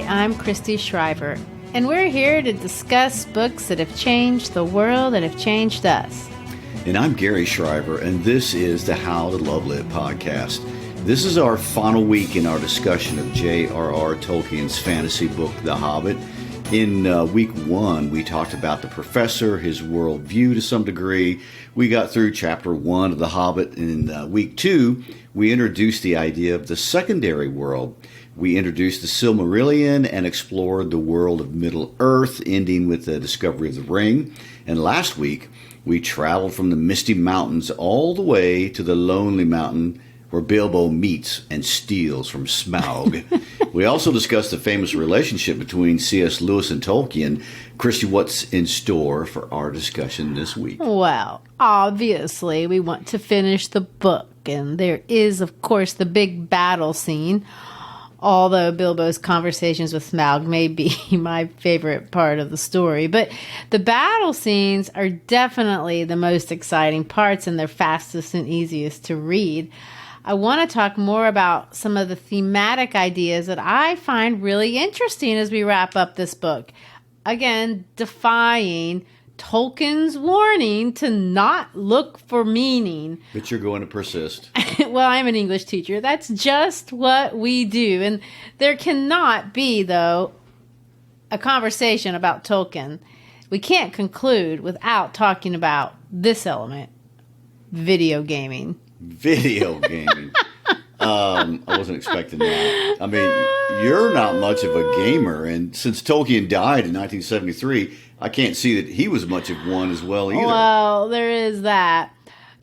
I'm Christy Shriver, and we're here to discuss books that have changed the world and have changed us. And I'm Gary Shriver, and this is the How to Love Lit podcast. This is our final week in our discussion of J.R.R. Tolkien's fantasy book, The Hobbit. In week one, we talked about the professor, his worldview to some degree. We got through chapter 1 of The Hobbit. In week 2, we introduced the idea of the secondary world. We introduced the Silmarillion and explored the world of Middle-earth, ending with the discovery of the ring. And last week, we traveled from the Misty Mountains all the way to the Lonely Mountain, where Bilbo meets and steals from Smaug. We also discussed the famous relationship between C.S. Lewis and Tolkien. Christy, what's in store for our discussion this week? Well, obviously, we want to finish the book, and there is, of course, the big battle scene, although Bilbo's conversations with Smaug may be my favorite part of the story. But the battle scenes are definitely the most exciting parts, and they're fastest and easiest to read. I want to talk more about some of the thematic ideas that I find really interesting as we wrap up this book. Again, defying Tolkien's warning to not look for meaning. But you're going to persist. Well, I'm an English teacher. That's just what we do. And there cannot be, though, a conversation about Tolkien. We can't conclude without talking about this element, video gaming. Video gaming. I wasn't expecting that. I mean, you're not much of a gamer, and since Tolkien died in 1973, I can't see that he was much of one as well either. Well, there is that.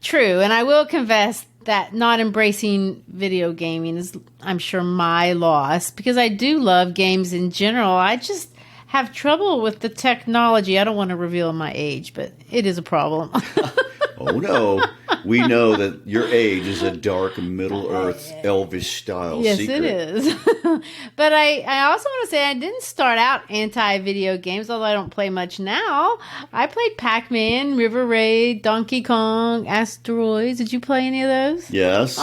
True, and I will confess that not embracing video gaming is, I'm sure, my loss, because I do love games in general. I just have trouble with the technology. I don't want to reveal my age, but it is a problem. Oh, no. We know that your age is a dark Middle-earth, elvish-style secret. Yes, it is. But I also want to say I didn't start out anti-video games, although I don't play much now. I played Pac-Man, River Raid, Donkey Kong, Asteroids. Did you play any of those? Yes.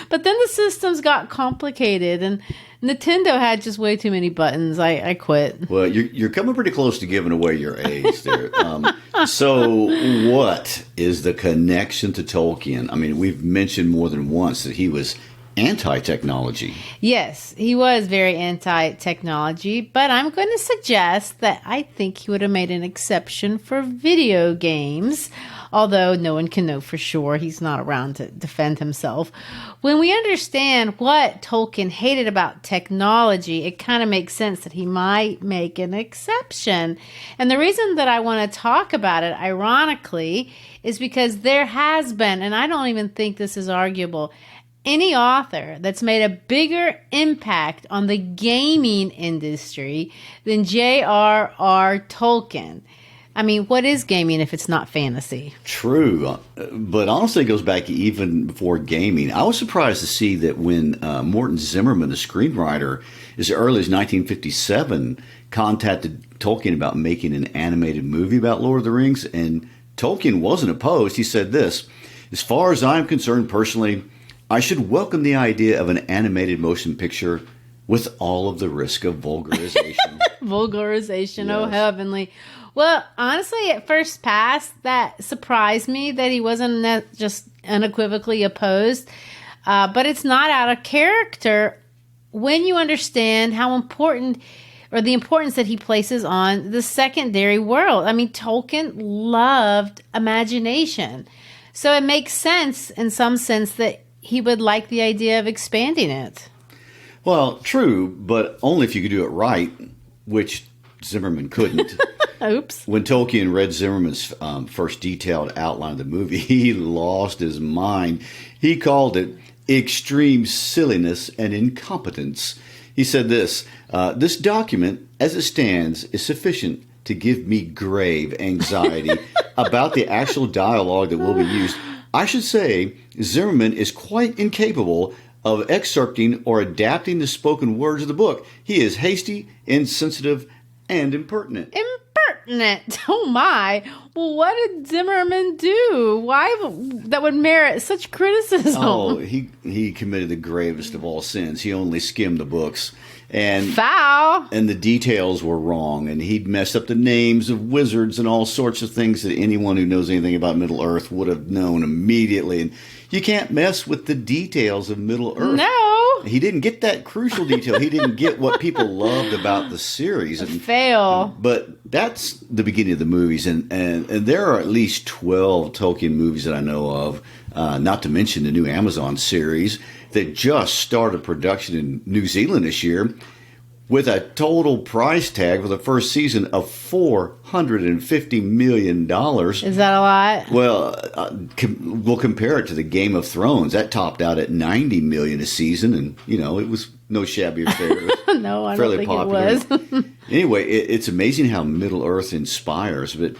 But then the systems got complicated, and Nintendo had just way too many buttons. I quit. Well, you're coming pretty close to giving away your age there. So what is the connection to Tolkien? I mean, we've mentioned more than once that he was anti-technology. Yes, he was very anti-technology, but I'm going to suggest that I think he would have made an exception for video games, although no one can know for sure. He's not around to defend himself. When we understand what Tolkien hated about technology, it kind of makes sense that he might make an exception. And the reason that I want to talk about it, ironically, is because there has been, and I don't even think this is arguable, any author that's made a bigger impact on the gaming industry than J.R.R. Tolkien. I mean, what is gaming if it's not fantasy? True, but honestly, it goes back even before gaming. I was surprised to see that when Morton Zimmerman, the screenwriter, as early as 1957, contacted Tolkien about making an animated movie about Lord of the Rings, and Tolkien wasn't opposed. He said this, "As far as I'm concerned personally, I should welcome the idea of an animated motion picture with all of the risk of vulgarization." Vulgarization, yes. Oh heavenly. Well, honestly, at first pass, that surprised me that he wasn't just unequivocally opposed. But it's not out of character when you understand how important, or the importance that he places on the secondary world. I mean, Tolkien loved imagination. So it makes sense, in some sense, that he would like the idea of expanding it. Well, true, but only if you could do it right, which Zimmerman couldn't. Oops. When Tolkien read Zimmerman's first detailed outline of the movie, he lost his mind. He called it extreme silliness and incompetence. He said this, "This document, as it stands, is sufficient to give me grave anxiety about the actual dialogue that will be used. I should say Zimmerman is quite incapable of excerpting or adapting the spoken words of the book. He is hasty, insensitive, and impertinent." Impertinent? Oh my. Well, what did Zimmerman do? Why that would merit such criticism? Oh, he committed the gravest of all sins. He only skimmed the books. And foul. And the details were wrong, and he'd messed up the names of wizards and all sorts of things that anyone who knows anything about Middle Earth would have known immediately. And you can't mess with the details of Middle Earth. No. He didn't get that crucial detail. He didn't get what people loved about the series. Fail. But that's the beginning of the movies, and there are at least 12 Tolkien movies that I know of, not to mention the new Amazon series that just started production in New Zealand this year with a total price tag for the first season of $450 million. Is that a lot? Well, we'll compare it to the Game of Thrones. That topped out at $90 million a season, and, it was no shabby affair. No, I don't think popular. It was. Anyway, it's amazing how Middle-earth inspires, but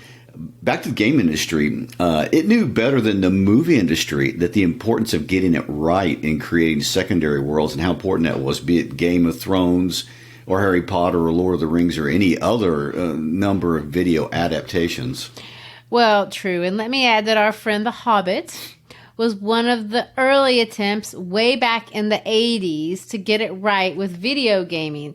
back to the game industry, it knew better than the movie industry that the importance of getting it right in creating secondary worlds and how important that was, be it Game of Thrones or Harry Potter or Lord of the Rings or any other number of video adaptations. Well, true. And let me add that our friend The Hobbit was one of the early attempts way back in the 80s to get it right with video gaming.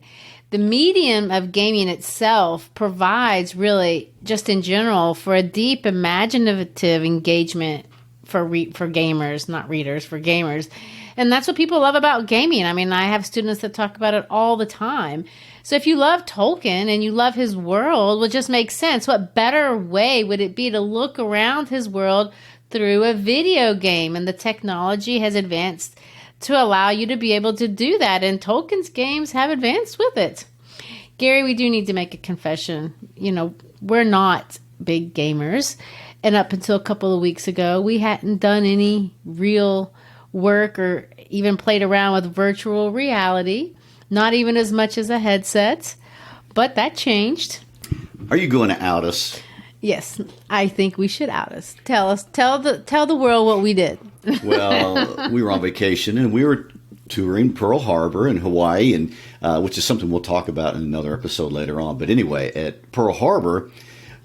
The medium of gaming itself provides really, just in general, for a deep imaginative engagement for gamers, not readers, for gamers. And that's what people love about gaming. I mean, I have students that talk about it all the time. So if you love Tolkien and you love his world, well, it just makes sense. What better way would it be to look around his world through a video game? And the technology has advanced to allow you to be able to do that. And Tolkien's games have advanced with it. Gary, we do need to make a confession. We're not big gamers. And up until a couple of weeks ago, we hadn't done any real work or even played around with virtual reality. Not even as much as a headset. But that changed. Are you going to out us? Yes, I think we should out us. Tell the world what we did. Well, we were on vacation and we were touring Pearl Harbor in Hawaii, and which is something we'll talk about in another episode later on. But anyway, at Pearl Harbor,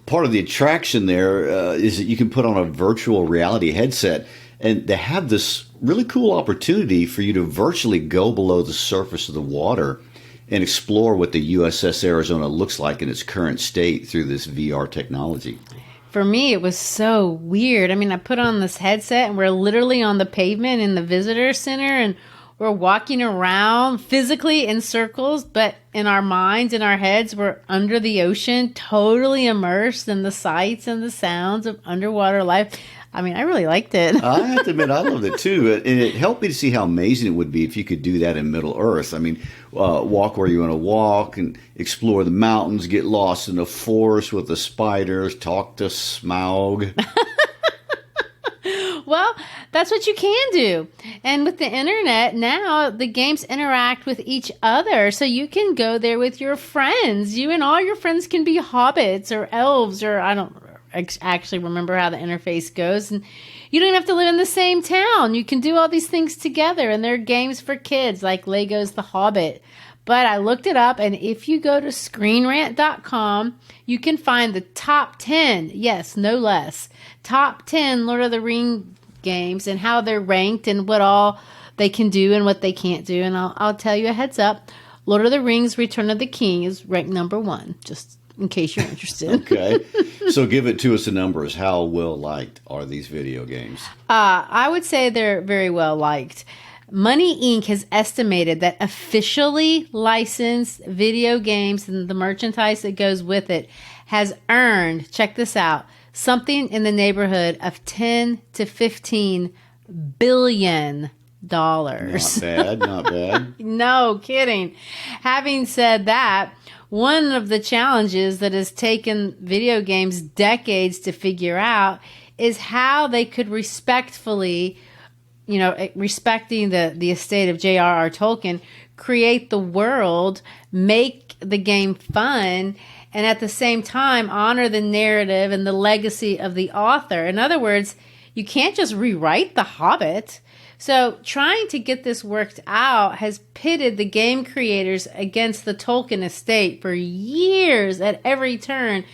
part of the attraction there is that you can put on a virtual reality headset, and they have this really cool opportunity for you to virtually go below the surface of the water and explore what the USS Arizona looks like in its current state through this VR technology. For me, it was so weird. I mean, I put on this headset and we're literally on the pavement in the visitor center and we're walking around physically in circles, but in our minds, in our heads, we're under the ocean, totally immersed in the sights and the sounds of underwater life. I mean, I really liked it. I have to admit, I loved it too. And it helped me to see how amazing it would be if you could do that in Middle Earth. I mean, walk where you want to walk and explore the mountains, get lost in the forest with the spiders, talk to Smaug. Well, that's what you can do. And with the internet, now the games interact with each other. So you can go there with your friends. You and all your friends can be hobbits or elves, or I don't actually remember how the interface goes. And you don't even have to live in the same town. You can do all these things together. And there are games for kids like Lego's The Hobbit. But I looked it up, and if you go to ScreenRant.com, you can find the top 10, yes, no less, top 10 Lord of the Rings games and how they're ranked and what all they can do and what they can't do. And I'll tell you a heads up, Lord of the Rings Return of the King is ranked number 1, just in case you're interested. Okay. So give it to us in numbers. How well liked are these video games? I would say they're very well liked. Money Inc. has estimated that officially licensed video games and the merchandise that goes with it has earned, check this out, something in the neighborhood of $10 to $15 billion. Not bad, not bad. No kidding. Having said that, one of the challenges that has taken video games decades to figure out is how they could respectfully, respecting the estate of J.R.R. Tolkien, create the world, make the game fun, and at the same time honor the narrative and the legacy of the author. In other words, you can't just rewrite The Hobbit. So trying to get this worked out has pitted the game creators against the Tolkien estate for years at every turn.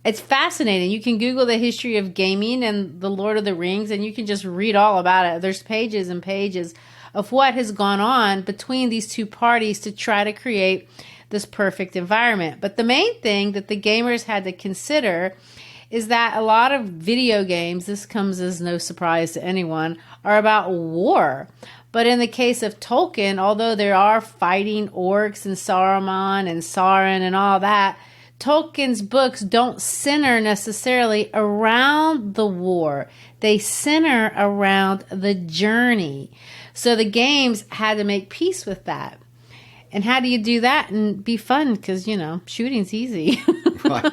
It's fascinating. You can Google the history of gaming and the Lord of the Rings, and you can just read all about it. There's pages and pages of what has gone on between these two parties to try to create this perfect environment. But the main thing that the gamers had to consider is that a lot of video games, this comes as no surprise to anyone, are about war. But in the case of Tolkien, although there are fighting orcs and Saruman and Sauron and all that, Tolkien's books don't center necessarily around the war. They center around the journey. So the games had to make peace with that. And how do you do that and be fun? Because, shooting's easy. Right.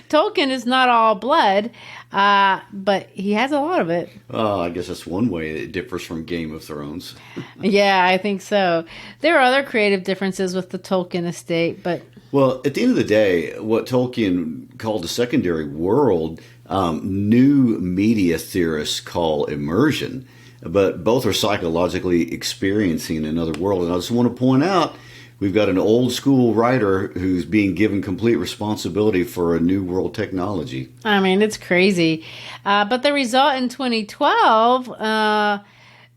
Tolkien is not all blood, but he has a lot of it. I guess that's one way it differs from Game of Thrones. Yeah, I think so. There are other creative differences with the Tolkien estate, but... Well, at the end of the day, what Tolkien called the secondary world, new media theorists call immersion. But both are psychologically experiencing another world. And I just want to point out, we've got an old school writer who's being given complete responsibility for a new world technology. I mean, it's crazy. But the result in 2012,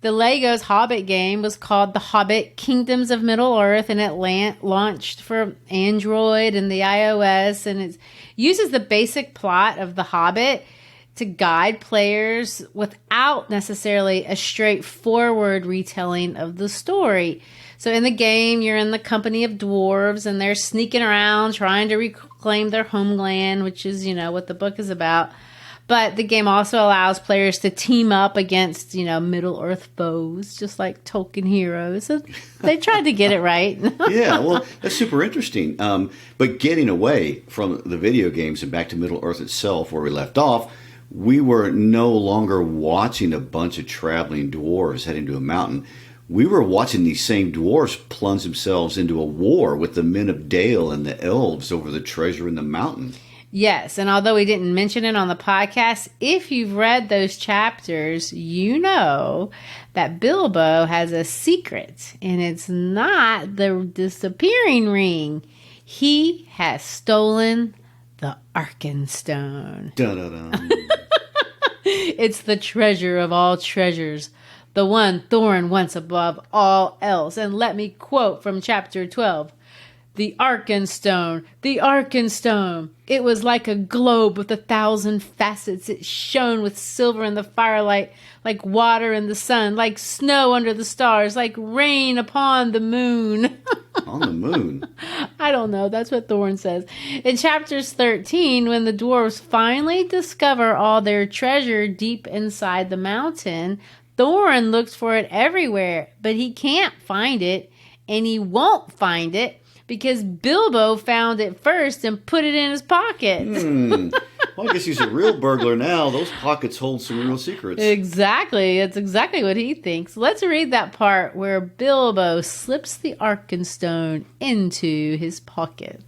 the Lego's Hobbit game was called The Hobbit Kingdoms of Middle-earth, and it launched for Android and the iOS, and it uses the basic plot of The Hobbit to guide players without necessarily a straightforward retelling of the story. So in the game, you're in the company of dwarves, and they're sneaking around trying to reclaim their homeland, which is, what the book is about. But the game also allows players to team up against, Middle-earth foes, just like Tolkien heroes. So they tried to get it right. Yeah, well, that's super interesting. But getting away from the video games and back to Middle-earth itself, where we left off, we were no longer watching a bunch of traveling dwarves heading to a mountain. We were watching these same dwarves plunge themselves into a war with the men of Dale and the elves over the treasure in the mountain. Yes, and although we didn't mention it on the podcast, if you've read those chapters, you know that Bilbo has a secret, and it's not the disappearing ring. He has stolen the Arkenstone. Dun-dun-dun. It's the treasure of all treasures, the one Thorin wants above all else. And let me quote from chapter 12. The Arkenstone, the Arkenstone. It was like a globe with 1,000 facets. It shone with silver in the firelight, like water in the sun, like snow under the stars, like rain upon the moon. On the moon? I don't know. That's what Thorin says. In chapters 13, when the dwarves finally discover all their treasure deep inside the mountain, Thorin looks for it everywhere, but he can't find it, and he won't find it because Bilbo found it first and put it in his pocket. Well, I guess he's a real burglar now. Those pockets hold some real secrets. Exactly. It's exactly what he thinks. Let's read that part where Bilbo slips the Arkenstone into his pocket.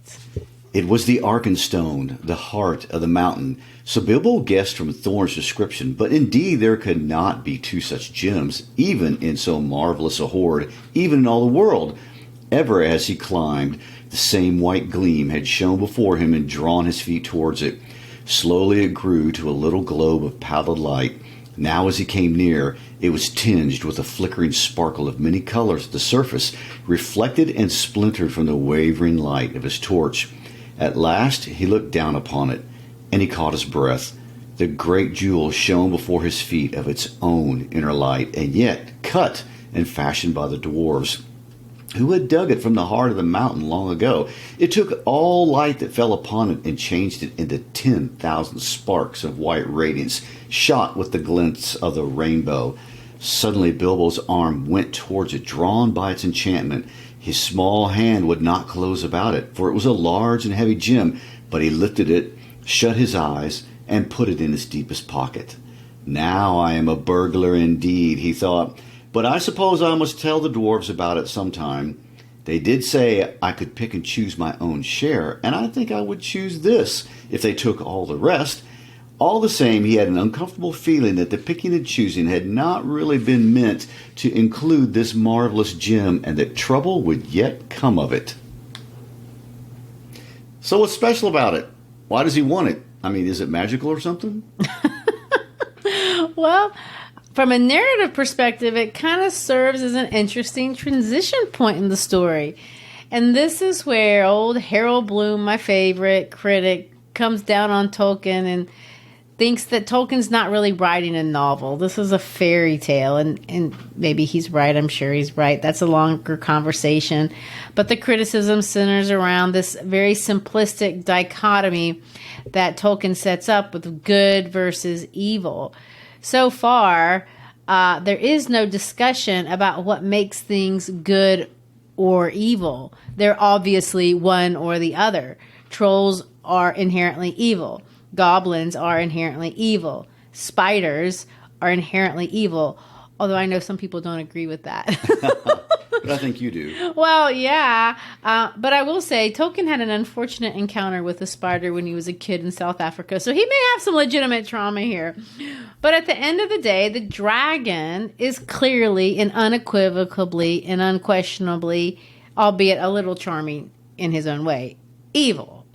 It was the Arkenstone, the heart of the mountain. So Bilbo guessed from Thorin's description, but indeed there could not be two such gems, even in so marvelous a hoard, even in all the world. Ever as he climbed, the same white gleam had shone before him and drawn his feet towards it. Slowly it grew to a little globe of pallid light. Now as he came near, it was tinged with a flickering sparkle of many colors at the surface, reflected and splintered from the wavering light of his torch. At last he looked down upon it, and he caught his breath. The great jewel shone before his feet of its own inner light, and yet cut and fashioned by the dwarves, who had dug it from the heart of the mountain long ago. It took all light that fell upon it and changed it into 10,000 sparks of white radiance, shot with the glints of the rainbow. Suddenly Bilbo's arm went towards it, drawn by its enchantment. His small hand would not close about it, for it was a large and heavy gem, but he lifted it, shut his eyes, and put it in his deepest pocket. Now I am a burglar indeed, he thought. But I suppose I must tell the dwarves about it sometime. They did say I could pick and choose my own share, and I think I would choose this if they took all the rest. All the same, he had an uncomfortable feeling that the picking and choosing had not really been meant to include this marvelous gem, and that trouble would yet come of it. So what's special about it? Why does he want it? I mean, is it magical or something? Well, from a narrative perspective, it kind of serves as an interesting transition point in the story. And this is where old Harold Bloom, my favorite critic, comes down on Tolkien and thinks that Tolkien's not really writing a novel. This is a fairy tale, and maybe he's right. I'm sure he's right. That's a longer conversation. But the criticism centers around this very simplistic dichotomy that Tolkien sets up with good versus evil. So far, there is no discussion about what makes things good or evil. They're obviously one or the other. Trolls are inherently evil. Goblins are inherently evil. Spiders are inherently evil. Although I know some people don't agree with that. But I think you do. Well, yeah. But I will say Tolkien had an unfortunate encounter with a spider when he was a kid in South Africa. So he may have some legitimate trauma here. But at the end of the day, the dragon is clearly and unequivocally and unquestionably, albeit a little charming in his own way, evil.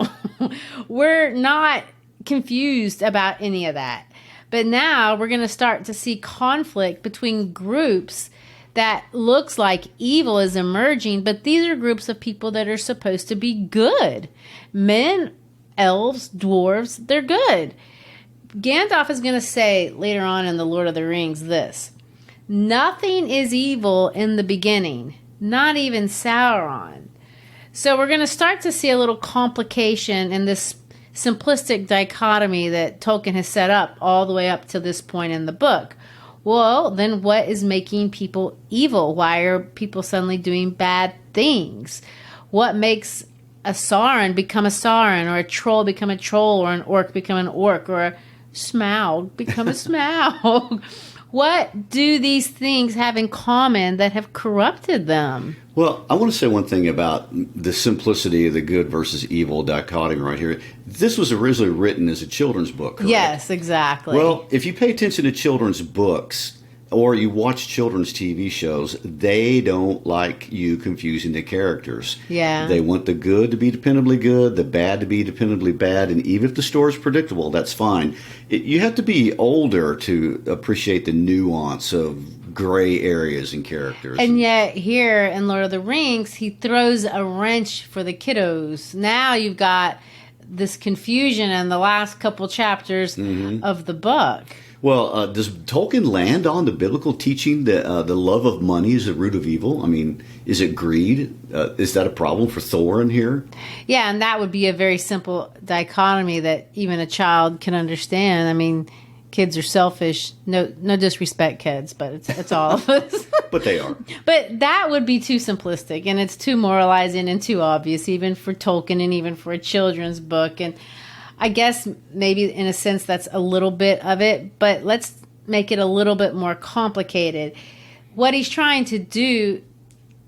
We're not confused about any of that. But now we're going to start to see conflict between groups that looks like evil is emerging, but these are groups of people that are supposed to be good. Men, elves, dwarves, they're good. Gandalf is going to say later on in The Lord of the Rings this: nothing is evil in the beginning, not even Sauron. So we're going to start to see a little complication in this simplistic dichotomy that Tolkien has set up all the way up to this point in the book. Well, then what is making people evil? Why are people suddenly doing bad things? What makes a Sauron become a Sauron, or a troll become a troll, or an orc become an orc, or a Smaug become a Smaug? What do these things have in common that have corrupted them? Well, I want to say one thing about the simplicity of the good versus evil dichotomy right here. This was originally written as a children's book, correct? Yes, exactly. Well, if you pay attention to children's books or you watch children's TV shows, they don't like you confusing the characters. Yeah. They want the good to be dependably good, the bad to be dependably bad, and even if the story's predictable, that's fine. You have to be older to appreciate the nuance of gray areas in characters. And yet here in Lord of the Rings, he throws a wrench for the kiddos. Now you've got this confusion in the last couple chapters of the book. Well, does Tolkien land on the biblical teaching that the love of money is the root of evil? I mean, is it greed? Is that a problem for Thorin here? Yeah, and that would be a very simple dichotomy that even a child can understand. I mean, kids are selfish. No disrespect, kids, but it's all of us. But they are. But that would be too simplistic, and it's too moralizing and too obvious, even for Tolkien and even for a children's book. And I guess maybe in a sense that's a little bit of it, but let's make it a little bit more complicated. What he's trying to do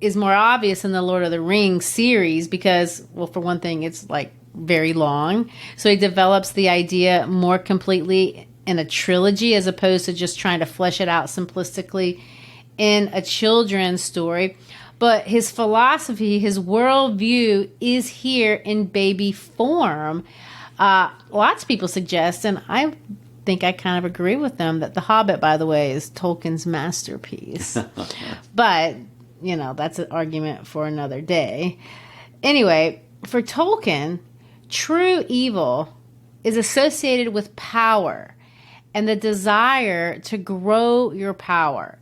is more obvious in the Lord of the Rings series because, well, for one thing, it's like very long. So he develops the idea more completely in a trilogy as opposed to just trying to flesh it out simplistically in a children's story. But his philosophy, his worldview is here in baby form. Lots of people suggest, and I think I kind of agree with them, that The Hobbit, by the way, is Tolkien's masterpiece. But, that's an argument for another day. Anyway, for Tolkien, true evil is associated with power and the desire to grow your power.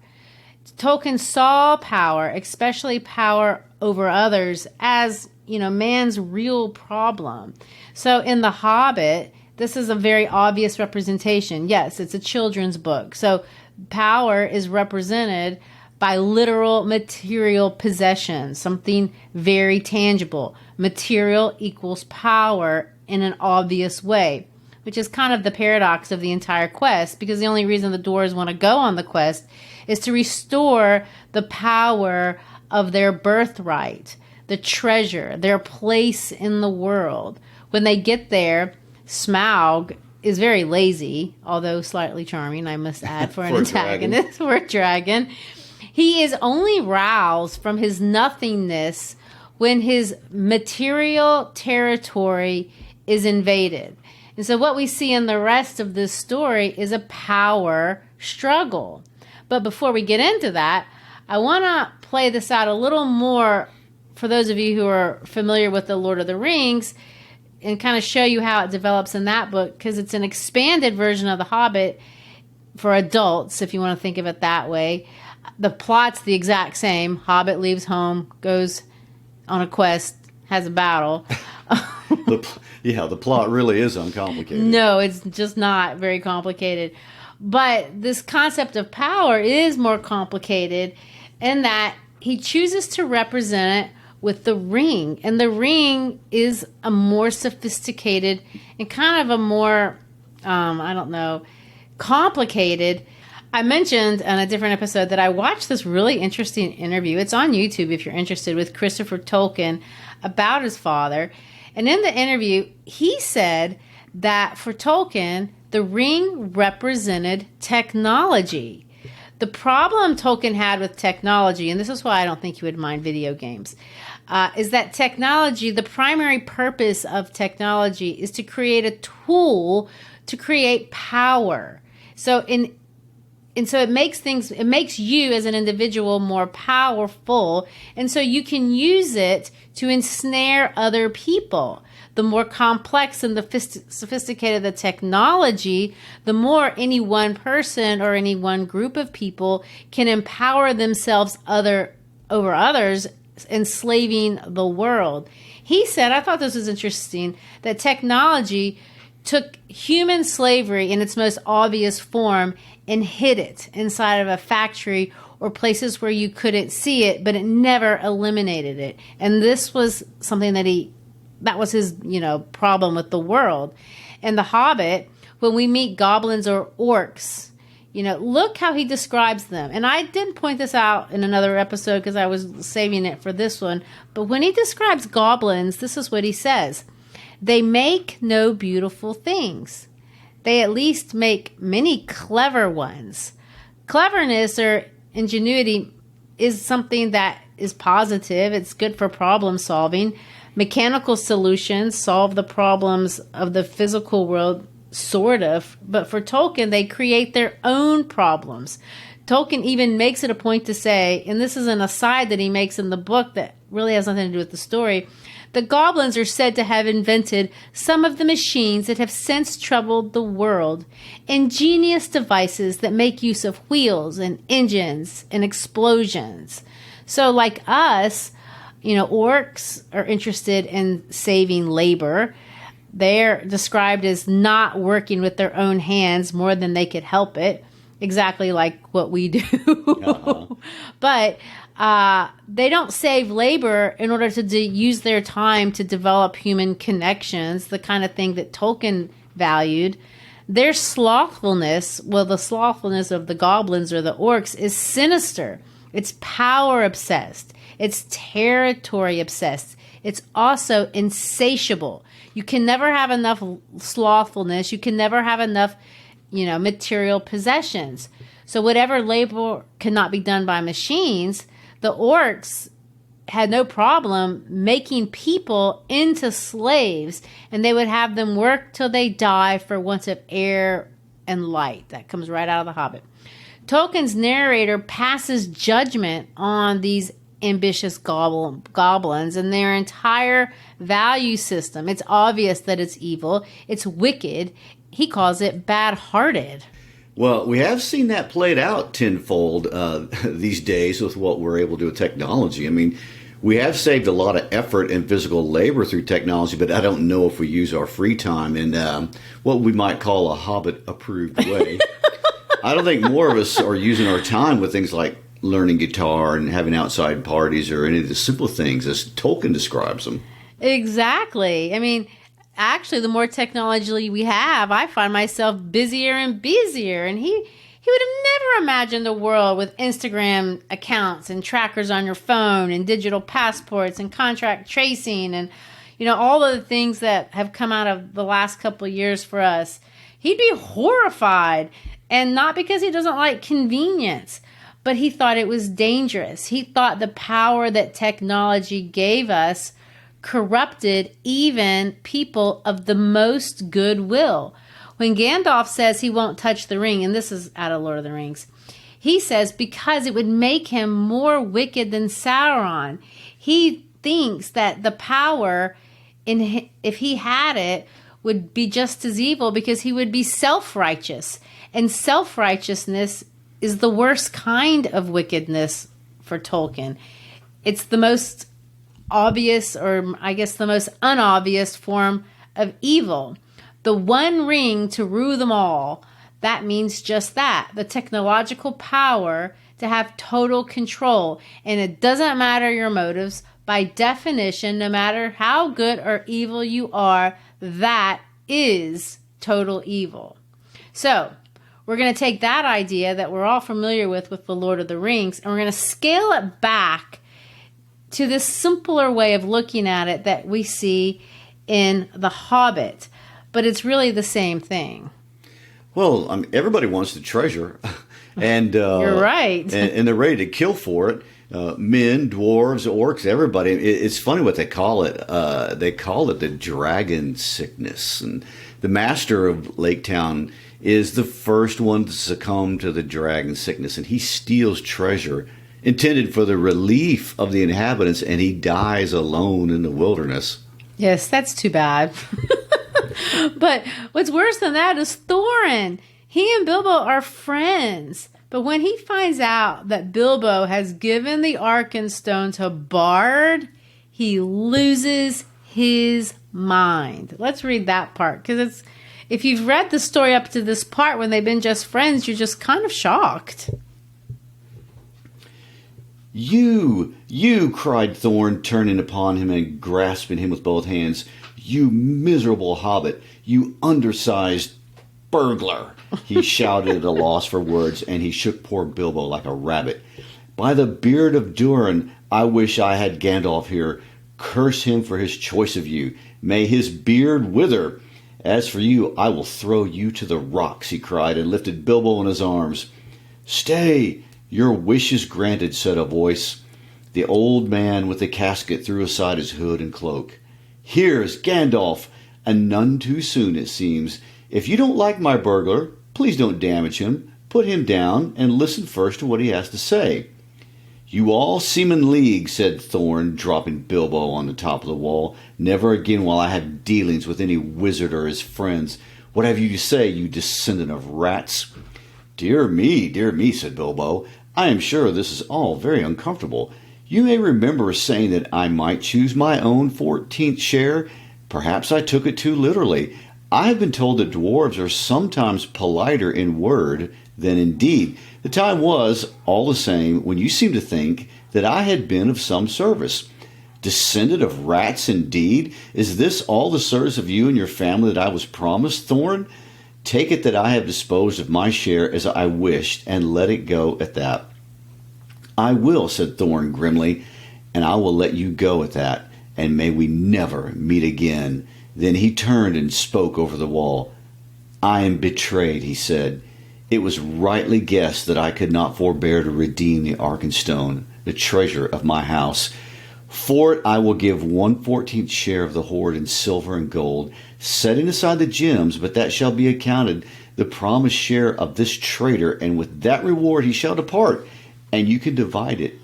Tolkien saw power, especially power over others, as man's real problem. So in The Hobbit, this is a very obvious representation. Yes, it's a children's book. So power is represented by literal material possessions, something very tangible. Material equals power in an obvious way, which is kind of the paradox of the entire quest, because the only reason the dwarves want to go on the quest is to restore the power of their birthright, the treasure, their place in the world. When they get there, Smaug is very lazy, although slightly charming, I must add, for an antagonist, for a dragon. He is only roused from his nothingness when his material territory is invaded. And so what we see in the rest of this story is a power struggle. But before we get into that, I want to play this out a little more for those of you who are familiar with the Lord of the Rings and kind of show you how it develops in that book, because it's an expanded version of The Hobbit for adults, if you want to think of it that way. The plot's the exact same. Hobbit leaves home, goes on a quest, has a battle. The plot really is uncomplicated. No, it's just not very complicated. But this concept of power is more complicated in that he chooses to represent it with the ring. And the ring is a more sophisticated and kind of a more, complicated. I mentioned on a different episode that I watched this really interesting interview. It's on YouTube if you're interested, with Christopher Tolkien about his father. And in the interview, he said that for Tolkien, the ring represented technology. The problem Tolkien had with technology, and this is why I don't think you would mind video games, is that technology, the primary purpose of technology is to create a tool to create power. So it makes you as an individual more powerful. And so you can use it to ensnare other people. The more complex and the sophisticated the technology, the more any one person or any one group of people can empower themselves over others, enslaving the world. He said, I thought this was interesting, that technology took human slavery in its most obvious form and hid it inside of a factory or places where you couldn't see it, but it never eliminated it. And this was something that was his, problem with the world. In The Hobbit, when we meet goblins or orcs, look how he describes them. And I didn't point this out in another episode because I was saving it for this one. But when he describes goblins, this is what he says. They make no beautiful things. They at least make many clever ones. Cleverness or ingenuity is something that is positive. It's good for problem solving. Mechanical solutions solve the problems of the physical world, sort of. But for Tolkien, they create their own problems. Tolkien even makes it a point to say, and this is an aside that he makes in the book that really has nothing to do with the story, the goblins are said to have invented some of the machines that have since troubled the world, ingenious devices that make use of wheels and engines and explosions. So like us, orcs are interested in saving labor. They're described as not working with their own hands more than they could help it, exactly like what we do. Uh-huh. But they don't save labor in order to use their time to develop human connections, the kind of thing that Tolkien valued. Their slothfulness, the slothfulness of the goblins or the orcs, is sinister. It's power obsessed. It's territory obsessed. It's also insatiable. You can never have enough slothfulness. You can never have enough, material possessions. So whatever labor cannot be done by machines, the orcs had no problem making people into slaves, and they would have them work till they die for want of air and light. That comes right out of The Hobbit. Tolkien's narrator passes judgment on these ambitious goblins and their entire value system. It's obvious that it's evil. It's wicked. He calls it bad-hearted. Well, we have seen that played out tenfold these days with what we're able to do with technology. I mean, we have saved a lot of effort and physical labor through technology, but I don't know if we use our free time in what we might call a Hobbit-approved way. I don't think more of us are using our time with things like learning guitar and having outside parties or any of the simple things as Tolkien describes them. Exactly. I mean, actually, the more technology we have, I find myself busier and busier. And he would have never imagined a world with Instagram accounts and trackers on your phone and digital passports and contract tracing and, all of the things that have come out of the last couple of years for us. He'd be horrified, and not because he doesn't like convenience, but he thought it was dangerous. He thought the power that technology gave us corrupted even people of the most goodwill. When Gandalf says he won't touch the ring, and this is out of Lord of the Rings, He says because it would make him more wicked than Sauron. He thinks that the power, if he had it, would be just as evil because he would be self-righteous. And self-righteousness is the worst kind of wickedness for Tolkien. It's the most obvious, or I guess the most unobvious form of evil. The one ring to rule them all. That means just that, the technological power to have total control. And it doesn't matter your motives. By definition, no matter how good or evil you are, that is total evil. So, we're going to take that idea that we're all familiar with the Lord of the Rings, and we're going to scale it back to this simpler way of looking at it that we see in The Hobbit. But it's really the same thing. Well, everybody wants the treasure, and you're right, and they're ready to kill for it. Men, dwarves, orcs, everybody. It's funny what they call it. They call it the dragon sickness, and the master of Lake Town is the first one to succumb to the dragon sickness, and he steals treasure intended for the relief of the inhabitants, and he dies alone in the wilderness. Yes, that's too bad. But what's worse than that is Thorin. He and Bilbo are friends. But when he finds out that Bilbo has given the Arkenstone to Bard, he loses his mind. Let's read that part, because if you've read the story up to this part when they've been just friends, you're just kind of shocked. You, cried Thorn, turning upon him and grasping him with both hands. You miserable hobbit, you undersized burglar, he shouted at a loss for words, and he shook poor Bilbo like a rabbit. By the beard of Durin, I wish I had Gandalf here. Curse him for his choice of you. May his beard wither. As for you, I will throw you to the rocks, he cried, and lifted Bilbo in his arms. Stay, your wish is granted, said a voice. The old man with the casket threw aside his hood and cloak. Here's Gandalf, and none too soon, it seems. If you don't like my burglar, please don't damage him. Put him down and listen first to what he has to say. You all seem in league, said Thorn, dropping Bilbo on the top of the wall. Never again will I have dealings with any wizard or his friends. What have you to say, you descendant of rats? Dear me, said Bilbo. I am sure this is all very uncomfortable. You may remember saying that I might choose my own 14th share. Perhaps I took it too literally. I have been told that dwarves are sometimes politer in word than in deed. The time was, all the same, when you seemed to think that I had been of some service. Descendant of rats indeed? Is this all the service of you and your family that I was promised, Thorn? Take it that I have disposed of my share as I wished, and let it go at that. I will, said Thorn grimly, and I will let you go at that, and may we never meet again. Then he turned and spoke over the wall. I am betrayed, he said. It was rightly guessed that I could not forbear to redeem the Arkenstone, the treasure of my house. For it I will give 1/14th share of the hoard in silver and gold, setting aside the gems, but that shall be accounted the promised share of this traitor, and with that reward he shall depart, and you can divide it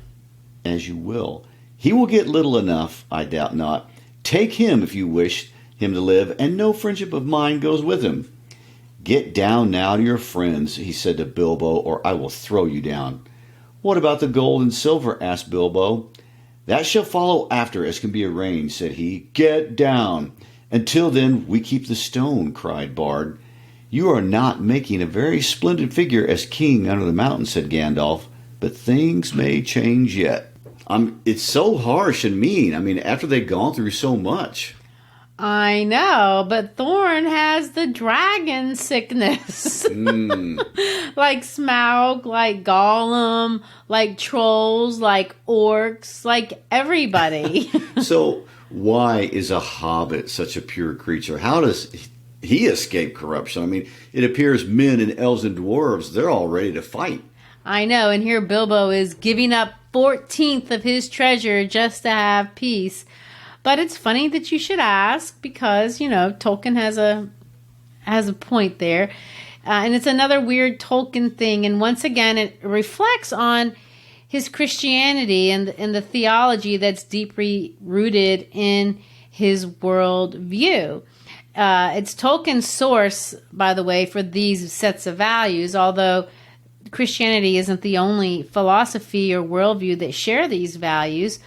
as you will. He will get little enough, I doubt not. Take him if you wish him to live, and no friendship of mine goes with him. Get down now to your friends, he said to Bilbo, or I will throw you down. What about the gold and silver? Asked Bilbo. That shall follow after, as can be arranged, said he. Get down. Until then, we keep the stone, cried Bard. You are not making a very splendid figure as king under the mountain, said Gandalf, but things may change yet. It's so harsh and mean. After they've gone through so much. I know, but Thorn has the dragon sickness. Like Smaug, like Gollum, like trolls, like orcs, like everybody. So why is a hobbit such a pure creature? How does he escape corruption? It appears men and elves and dwarves, they're all ready to fight. I know, and here Bilbo is giving up 14th of his treasure just to have peace. But it's funny that you should ask because, Tolkien has a point there. And it's another weird Tolkien thing. And once again, it reflects on his Christianity and the theology that's deeply rooted in his world view. It's Tolkien's source, by the way, for these sets of values, although Christianity isn't the only philosophy or worldview that share these values.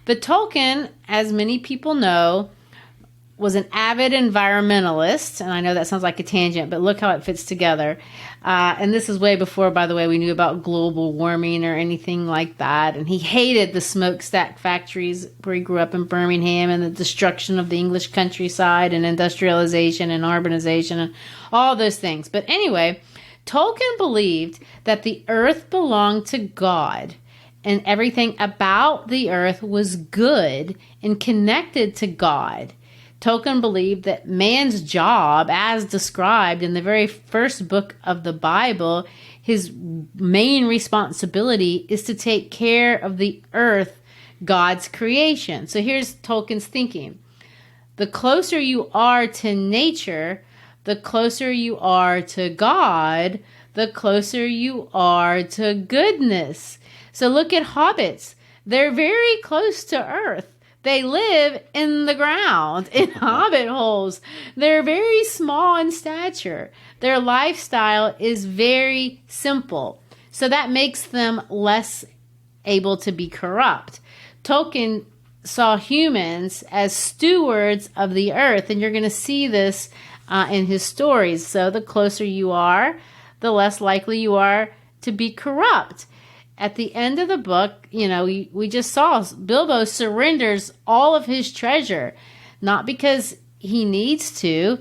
But Tolkien, as many people know, was an avid environmentalist, and I know that sounds like a tangent, but look how it fits together. And this is way before, by the way, we knew about global warming or anything like that. And he hated the smokestack factories where he grew up in Birmingham and the destruction of the English countryside and industrialization and urbanization and all those things. But anyway, Tolkien believed that the earth belonged to God and everything about the earth was good and connected to God. Tolkien believed that man's job, as described in the very first book of the Bible, his main responsibility is to take care of the earth, God's creation. So here's Tolkien's thinking. The closer you are to nature, the closer you are to God, the closer you are to goodness. So look at hobbits. They're very close to earth. They live in the ground, in hobbit holes. They're very small in stature. Their lifestyle is very simple. So that makes them less able to be corrupt. Tolkien saw humans as stewards of the earth, and you're going to see this in his stories. So the closer you are, the less likely you are to be corrupt. At the end of the book, we just saw Bilbo surrenders all of his treasure, not because he needs to,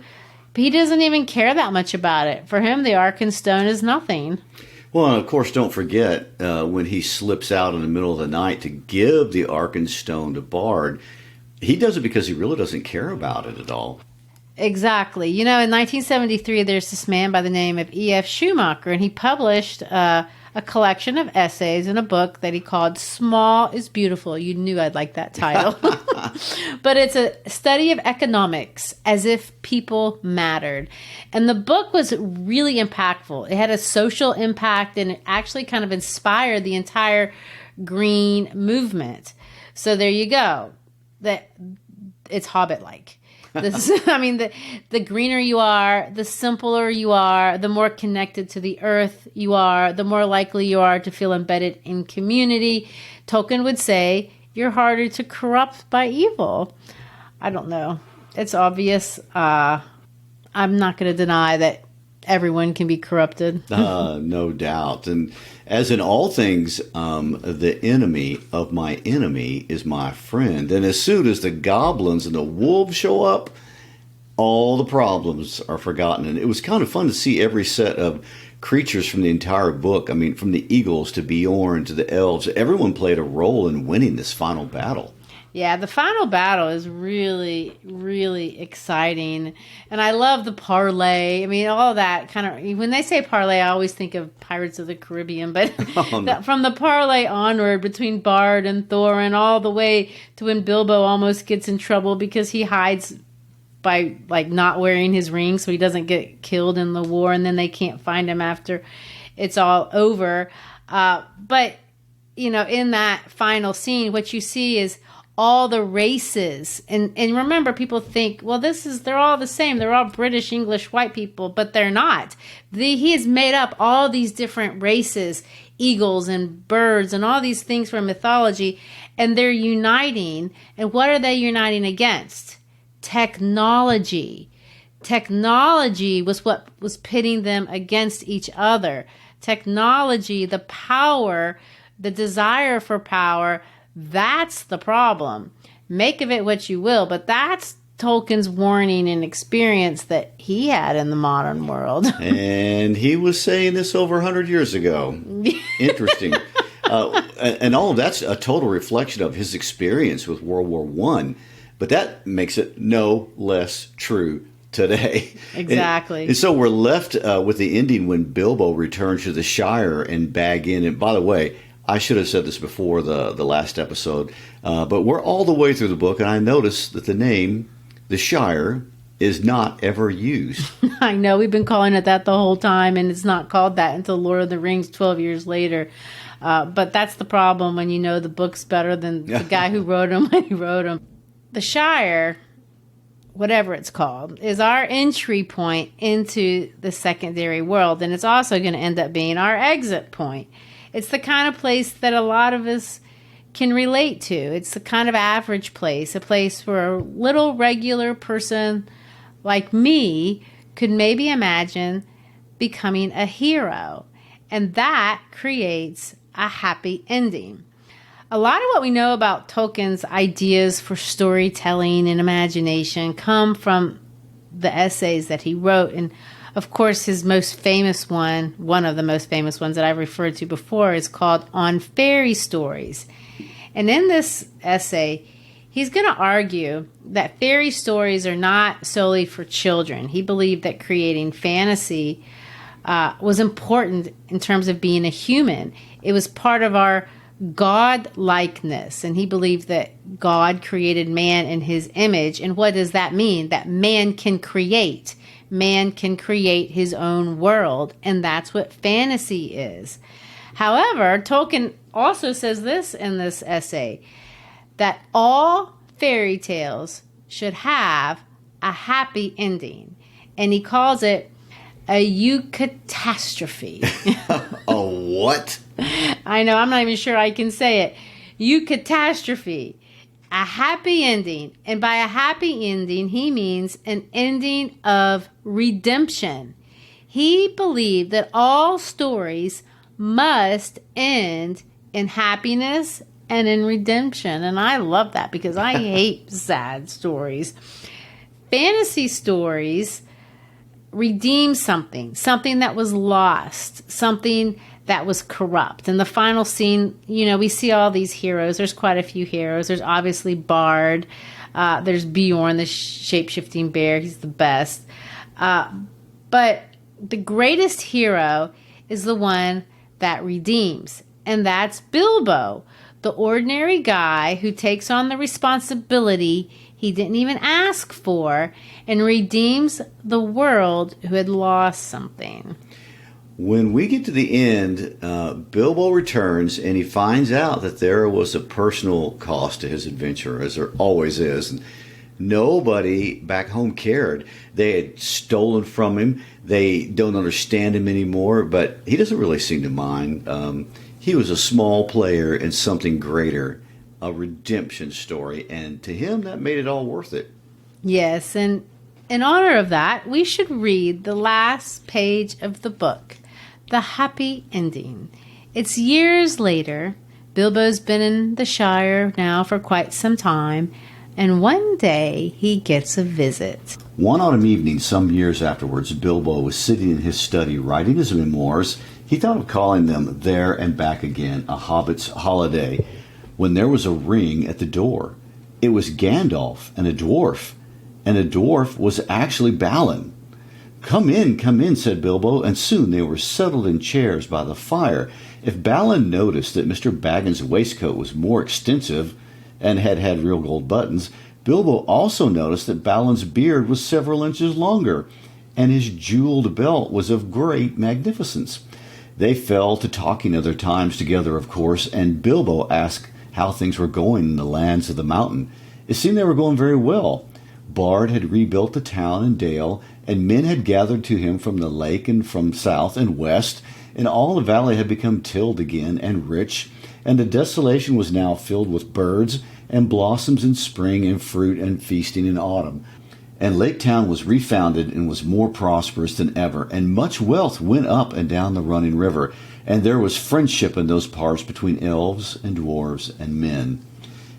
but he doesn't even care that much about it. For him, the Arkenstone is nothing. Well, and of course, don't forget when he slips out in the middle of the night to give the Arkenstone to Bard, he does it because he really doesn't care about it at all. Exactly. In 1973, there's this man by the name of E.F. Schumacher, and he published a collection of essays in a book that he called Small is Beautiful. You knew I'd like that title. But it's a study of economics as if people mattered. And the book was really impactful. It had a social impact, and it actually kind of inspired the entire green movement. So there you go. It's Hobbit-like. The greener you are, the simpler you are, the more connected to the earth you are, the more likely you are to feel embedded in community. Tolkien would say you're harder to corrupt by evil. I don't know. It's obvious. I'm not going to deny that everyone can be corrupted. No doubt. And as in all things, the enemy of my enemy is my friend. And as soon as the goblins and the wolves show up, all the problems are forgotten. And it was kind of fun to see every set of creatures from the entire book. I mean, from the eagles to Beorn to the elves, everyone played a role in winning this final battle. Yeah, the final battle is really, really exciting. And I love the parlay. I mean, all that kind of, when they say parlay, I always think of Pirates of the Caribbean. But from the parlay onward between Bard and Thorin, all the way to when Bilbo almost gets in trouble because he hides by not wearing his ring so he doesn't get killed in the war, and then they can't find him after it's all over. But, in that final scene, what you see is all the races. And remember, people think, well, they're all the same. They're all British, English, white people, but they're not. He has made up all these different races, eagles and birds and all these things from mythology, and they're uniting. And what are they uniting against? Technology. Technology was what was pitting them against each other. Technology, the power, the desire for power, that's the problem. Make of it what you will, but that's Tolkien's warning and experience that he had in the modern world. And he was saying this over 100 years ago. Interesting. And all of that's a total reflection of his experience with World War I. But that makes it no less true today. Exactly. And so we're left with the ending when Bilbo returns to the Shire and Bag in. And by the way, I should have said this before the last episode, but we're all the way through the book, and I noticed that the name, the Shire, is not ever used. I know, we've been calling it that the whole time, and it's not called that until Lord of the Rings 12 years later. But that's the problem when you know the book's better than the guy who wrote them when he wrote them. The Shire, whatever it's called, is our entry point into the secondary world, and it's also going to end up being our exit point. It's the kind of place that a lot of us can relate to. It's the kind of average place, a place where a little regular person like me could maybe imagine becoming a hero, and that creates a happy ending. A lot of what we know about Tolkien's ideas for storytelling and imagination come from the essays that he wrote. And of course, his most famous one of the most famous ones that I've referred to before, is called On Fairy Stories. And in this essay, he's going to argue that fairy stories are not solely for children. He believed that creating fantasy was important in terms of being a human. It was part of our God-likeness, and he believed that God created man in his image. And what does that mean? That man can create. Man can create his own world, and that's what fantasy is. However, Tolkien also says this in this essay, that all fairy tales should have a happy ending, and he calls it a Eucatastrophe. A what? I know, I'm not even sure I can say it. Eucatastrophe, a happy ending. And by a happy ending, he means an ending of redemption. He believed that all stories must end in happiness and in redemption. And I love that because I hate sad stories. Fantasy stories redeem something that was lost, something that was corrupt. In the final scene, we see all these heroes. There's quite a few heroes. There's obviously Bard. There's Bjorn, the shape-shifting bear. He's the best. But the greatest hero is the one that redeems, and that's Bilbo, the ordinary guy who takes on the responsibility he didn't even ask for and redeems the world who had lost something. When we get to the end, Bilbo returns and he finds out that there was a personal cost to his adventure, as there always is. And nobody back home cared. They had stolen from him. They don't understand him anymore, but he doesn't really seem to mind. He was a small player in something greater, a redemption story, and to him that made it all worth it. Yes, and in honor of that, we should read the last page of the book, The Happy Ending. It's years later. Bilbo's been in the Shire now for quite some time, and one day he gets a visit. One autumn evening, some years afterwards, Bilbo was sitting in his study writing his memoirs. He thought of calling them There and Back Again, A Hobbit's Holiday, when there was a ring at the door. It was Gandalf and a dwarf was actually Balin. Come in, said Bilbo, and soon they were settled in chairs by the fire. If Balin noticed that Mr. Baggins' waistcoat was more extensive and had real gold buttons, Bilbo also noticed that Balin's beard was several inches longer, and his jeweled belt was of great magnificence. They fell to talking other times together, of course, and Bilbo asked how things were going in the lands of the mountain. It seemed they were going very well. Bard had rebuilt the town and dale, and men had gathered to him from the lake and from south and west, and all the valley had become tilled again and rich, and the desolation was now filled with birds and blossoms in spring and fruit and feasting in autumn. And Lake Town was refounded and was more prosperous than ever, and much wealth went up and down the running river, and there was friendship in those parts between elves and dwarves and men.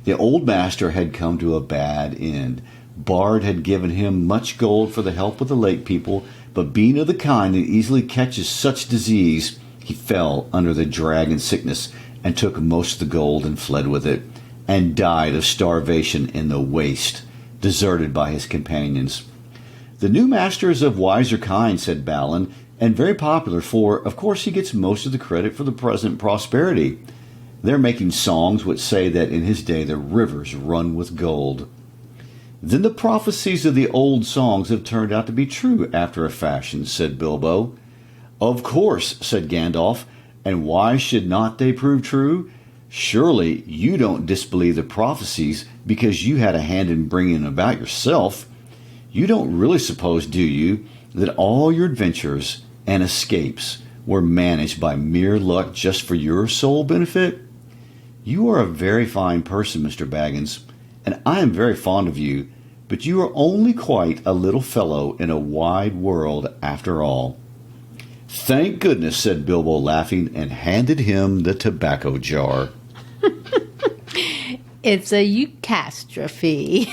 The old master had come to a bad end. Bard had given him much gold for the help of the lake people, but being of the kind that easily catches such disease, he fell under the dragon sickness and took most of the gold and fled with it, and died of starvation in the waste, deserted by his companions. The new master is of wiser kind, said Balin, and very popular, for, of course, he gets most of the credit for the present prosperity. They're making songs which say that in his day the rivers run with gold. "Then the prophecies of the old songs have turned out to be true after a fashion," said Bilbo. "Of course," said Gandalf, "and why should not they prove true? Surely you don't disbelieve the prophecies because you had a hand in bringing them about yourself. You don't really suppose, do you, that all your adventures and escapes were managed by mere luck just for your sole benefit? You are a very fine person, Mr. Baggins, and I am very fond of you, but you are only quite a little fellow in a wide world after all." "Thank goodness," said Bilbo, laughing, and handed him the tobacco jar. It's a Eucatastrophe.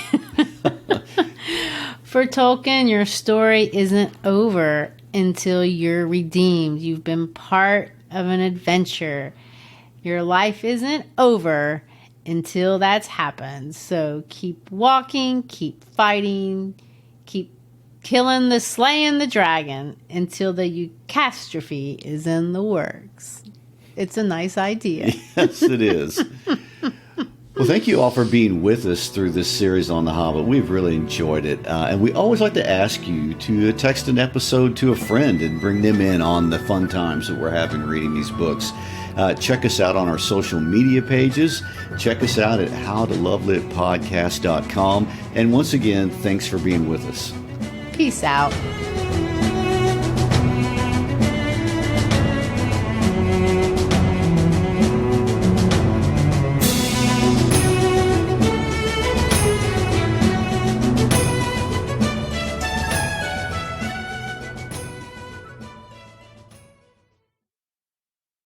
For Tolkien, your story isn't over until you're redeemed. You've been part of an adventure. Your life isn't over until that's happened. So keep walking, keep fighting, keep slaying the dragon until the Eucatastrophe is in the works. It's a nice idea. Yes, it is. Well, thank you all for being with us through this series on The Hobbit. We've really enjoyed it. And we always like to ask you to text an episode to a friend and bring them in on the fun times that we're having reading these books. Check us out on our social media pages. Check us out at howtolovelitpodcast.com. And once again, thanks for being with us. Peace out.